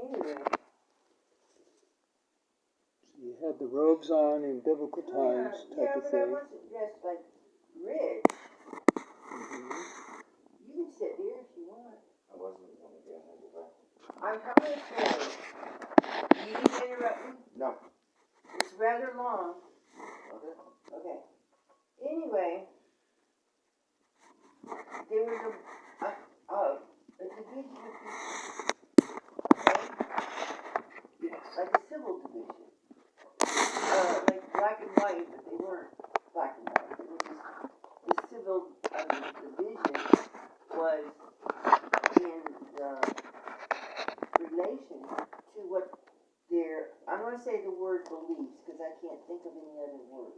Anyway. So you had the robes on in biblical times type of thing. Yeah, but I wasn't dressed like rich. You can sit here if you want. I wasn't going to get anyway. I'm telling a story. You need to interrupt me? No. It's rather long. Okay. Okay. Anyway, there was a division of people. Okay? Yes. Like a civil division. Like black and white, but they weren't black and white. It was just the civil division was in the relation to what their, I'm going to say the word beliefs because I can't think of any other word.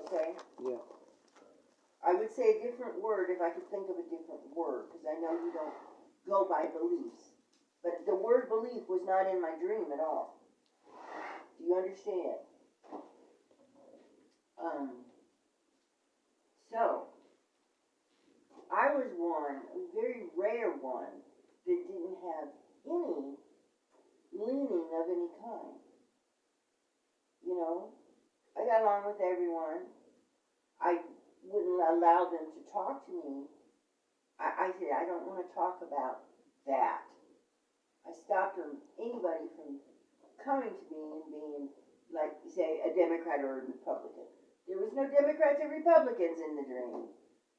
Okay? Yeah. I would say a different word if I could think of a different word because I know you don't go by beliefs. But the word belief was not in my dream at all. Do you understand? So, I was one, a very rare one, that didn't have any leaning of any kind. You know, I got along with everyone. I wouldn't allow them to talk to me. I said, I don't want to talk about that. I stopped anybody from coming to me and being, like, say, a Democrat or a Republican. There was no Democrats or Republicans in the dream.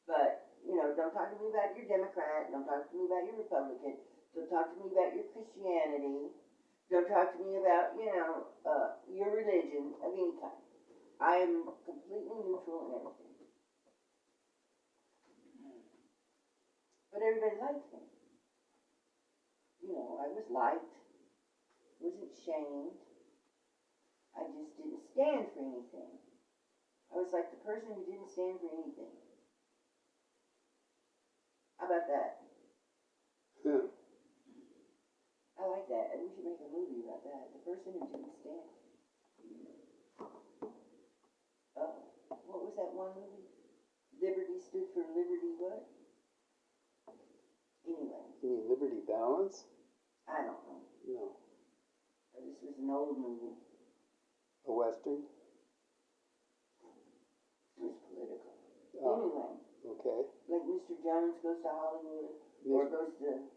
But, you know, don't talk to me about your Democrat. Don't talk to me about your Republican. Don't talk to me about your Christianity. Don't talk to me about, you know, your religion of any kind. I am completely neutral in everything. But everybody liked me. You know, I was liked. Wasn't shamed. I just didn't stand for anything. I was like the person who didn't stand for anything. How about that? Yeah. I like that. We should make a movie about that. The person who didn't stand. What was that one movie? Liberty stood for liberty what? Anyway. You mean Liberty Balance? I don't know. No. This was an old movie. A Western? It was political. Oh. Anyway. Okay. Like Mr. Jones goes to Hollywood or goes to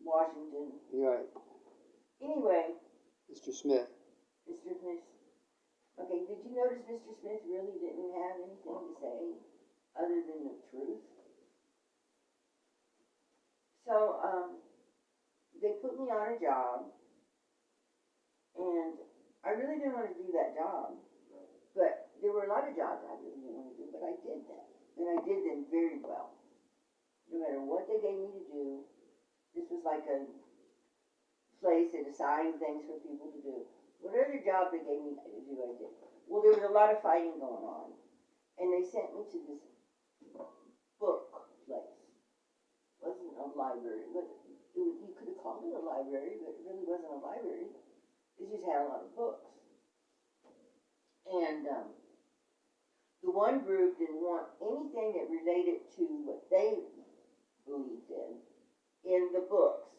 Washington. Right. Anyway. Mr. Smith. Mr. Smith. Okay, did you notice Mr. Smith really didn't have anything to say other than the truth? So, they put me on a job, and I really didn't want to do that job. But there were a lot of jobs I really didn't want to do, but I did them. And I did them very well. No matter what they gave me to do, this was like a place that assigned things for people to do. Whatever job they gave me to do, I did. Well, there was a lot of fighting going on. And they sent me to this book place. It wasn't a library. You could have called it a library, but it really wasn't a library. It just had a lot of books. And the one group didn't want anything that related to what they believed in the books.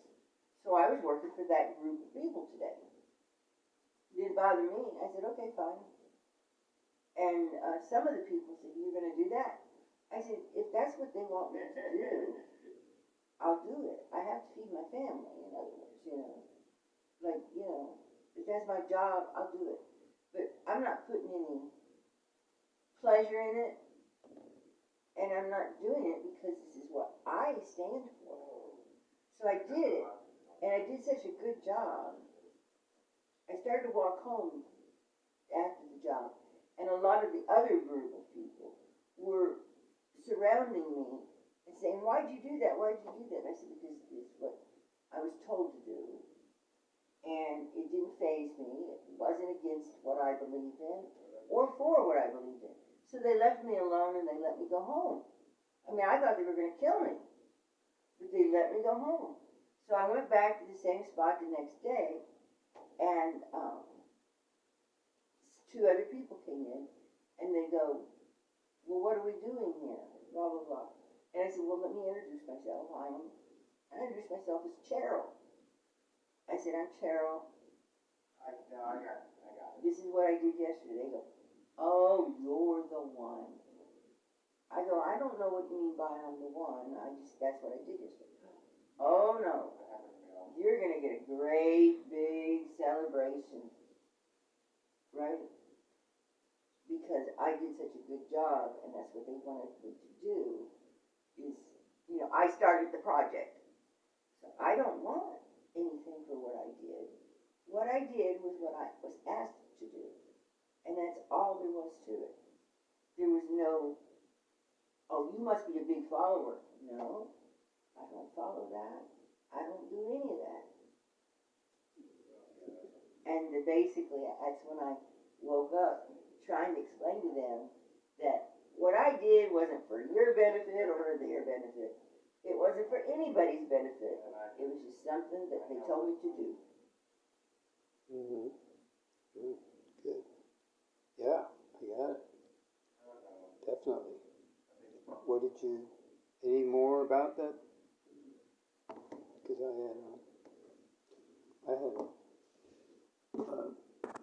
So I was working for that group of people today. Didn't bother me. I said, okay, fine. And some of the people said, you're going to do that? I said, if that's what they want me to do, I'll do it. I have to feed my family, in other words, you know. Like, you know, if that's my job, I'll do it. But I'm not putting any pleasure in it. And I'm not doing it because this is what I stand for. So I did it. And I did such a good job. I started to walk home after the job, and a lot of the other group of people were surrounding me and saying, why'd you do that? Why'd you do that? And I said, because it's what I was told to do. And it didn't faze me. It wasn't against what I believed in or for what I believed in. So they left me alone and they let me go home. I mean, I thought they were going to kill me, but they let me go home. So I went back to the same spot the next day. And two other people came in, and they go, well, what are we doing here? Blah, blah, blah. And I said, well, let me introduce myself. I'm I introduced myself as Cheryl. I said, I'm Cheryl. I got it. This is what I did yesterday. They go, oh, you're the one. I go, I don't know what you mean by I'm the one. That's what I did yesterday. Oh, no. That happened to me all. You're going to get a great big celebration. Right? Because I did such a good job, and that's what they wanted me to do, is, I started the project. So I don't want anything for what I did. What I did was what I was asked to do. And that's all there was to it. There was no, oh, you must be a big follower. No, I don't follow that. I don't do any of that. And basically, that's when I woke up trying to explain to them that what I did wasn't for your benefit or their benefit. It wasn't for anybody's benefit. It was just something that they told me to do. Mm-hmm. Good. Yeah, I got it. Definitely. What did you, any more about that? Because I had